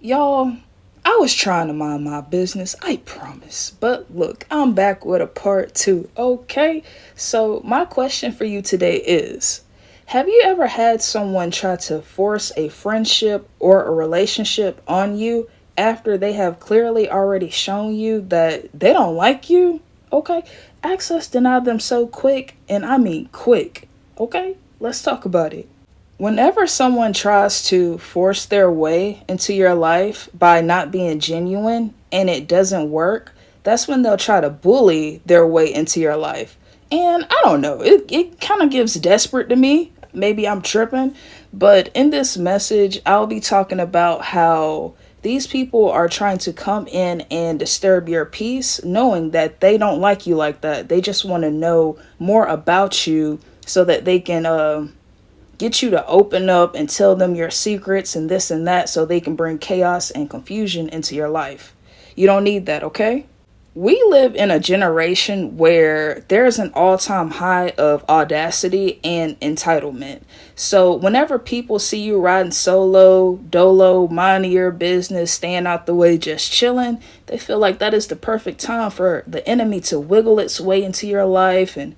Y'all, I was trying to mind my business, I promise. But look, I'm back with a part two, okay? So, my question for you today is, have you ever had someone try to force a friendship or a relationship on you after they have clearly already shown you that they don't like you? Okay? Access denied them so quick, and I mean quick. Okay? Let's talk about it. Whenever someone tries to force their way into your life by not being genuine and it doesn't work, that's when they'll try to bully their way into your life. And I don't know, it kind of gives desperate to me. Maybe I'm tripping. But in this message, I'll be talking about how these people are trying to come in and disturb your peace, knowing that they don't like you like that. They just want to know more about you so that they can get you to open up and tell them your secrets and this and that so they can bring chaos and confusion into your life. You don't need that, okay? We live in a generation where there's an all-time high of audacity and entitlement. So whenever people see you riding solo, dolo, minding your business, staying out the way, just chilling, they feel like that is the perfect time for the enemy to wiggle its way into your life and,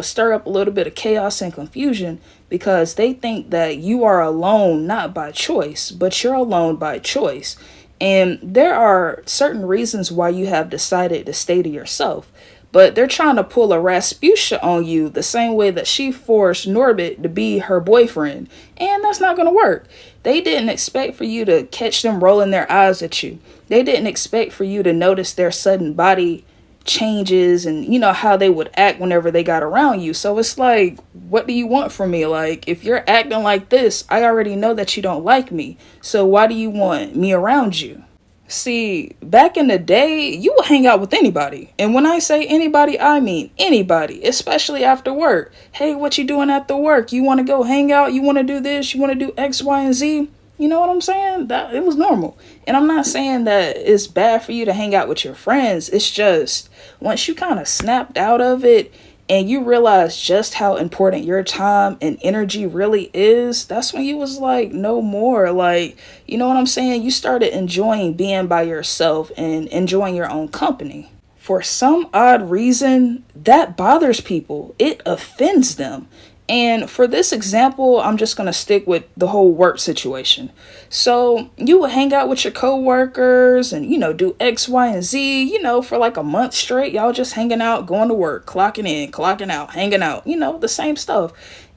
stir up a little bit of chaos and confusion because they think that you are alone not by choice, but you're alone by choice. And there are certain reasons why you have decided to stay to yourself. But they're trying to pull a Rasputia on you the same way that she forced Norbit to be her boyfriend. And that's not going to work. They didn't expect for you to catch them rolling their eyes at you. They didn't expect for you to notice their sudden body changes and how they would act whenever they got around you. So it's like, what do you want from me? Like, if you're acting like this, I already know that you don't like me. So why do you want me around you? See, back in the day, you would hang out with anybody. And when I say anybody, I mean anybody, especially after work. Hey, what you doing after work? You want to go hang out? You want to do this? You want to do X, Y, and Z? You know what I'm saying? That it was normal. And I'm not saying that it's bad for you to hang out with your friends. It's just once you kind of snapped out of it and you realize just how important your time and energy really is, that's when you was like, no more. Like, you know what I'm saying? You started enjoying being by yourself and enjoying your own company. For some odd reason, that bothers people. It offends them. And for this example, I'm just going to stick with the whole work situation. So you would hang out with your coworkers and, do X, Y, and Z, for like a month straight. Y'all just hanging out, going to work, clocking in, clocking out, hanging out, the same stuff.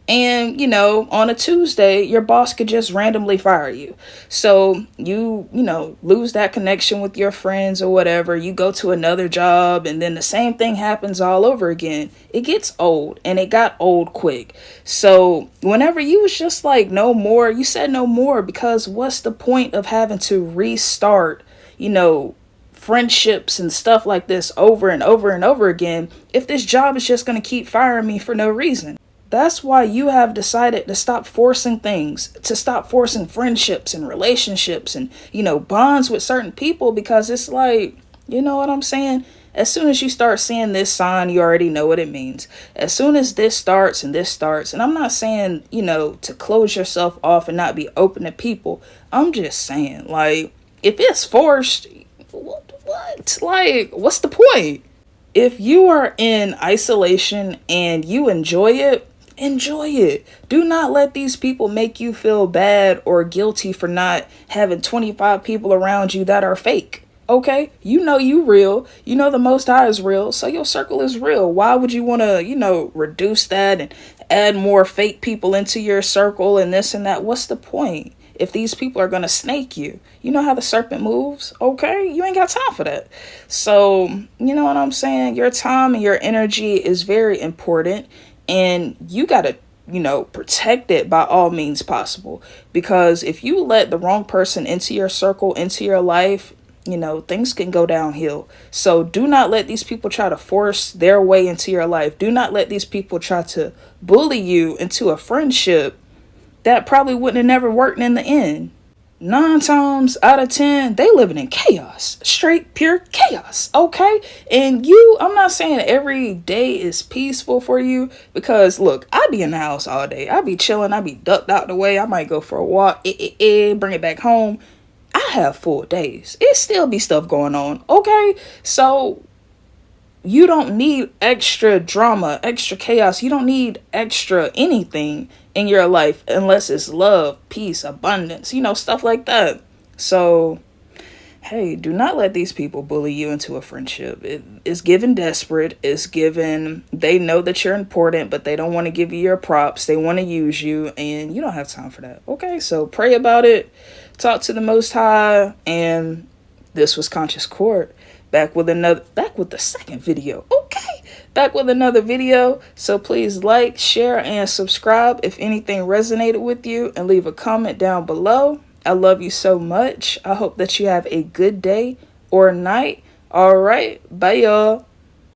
And, on a Tuesday, your boss could just randomly fire you. So you lose that connection with your friends or whatever. You go to another job and then the same thing happens all over again. It gets old and it got old quick. So whenever you was just like, no more, you said no more because what's the point of having to restart, friendships and stuff like this over and over and over again if this job is just going to keep firing me for no reason? That's why you have decided to stop forcing things, to stop forcing friendships and relationships and, bonds with certain people because it's like, you know what I'm saying? As soon as you start seeing this sign, you already know what it means. As soon as this starts, and I'm not saying, to close yourself off and not be open to people. I'm just saying, like, if it's forced, what? Like, what's the point? If you are in isolation and you enjoy it, enjoy it. Do not let these people make you feel bad or guilty for not having 25 people around you that are fake. Okay? You real. The Most High is real. So your circle is real. Why would you want to, reduce that and add more fake people into your circle and this and that? What's the point? If these people are going to snake you, you know how the serpent moves, okay? You ain't got time for that. So, you know what I'm saying? Your time and your energy is very important and you got to, protect it by all means possible. Because if you let the wrong person into your circle, into your life, things can go downhill. So do not let these people try to force their way into your life. Do not let these people try to bully you into a friendship that probably wouldn't have never worked in the end. 9 times out of 10, they living in chaos, straight pure chaos. Okay. And I'm not saying every day is peaceful for you because look, I be in the house all day. I be chilling. I be ducked out the way. I might go for a walk, bring it back home. I have full days. It still be stuff going on. Okay. So you don't need extra drama, extra chaos. You don't need extra anything in your life unless it's love, peace, abundance, stuff like that. So, hey, do not let these people bully you into a friendship. It's given desperate. It's given, they know that you're important, but they don't want to give you your props. They want to use you, and you don't have time for that. Okay, so pray about it. Talk to the Most High, and this was Conscious Court. Back with the second video. Okay, back with another video. So please like, share, and subscribe if anything resonated with you, and leave a comment down below. I love you so much. I hope that you have a good day or night. All right, bye y'all.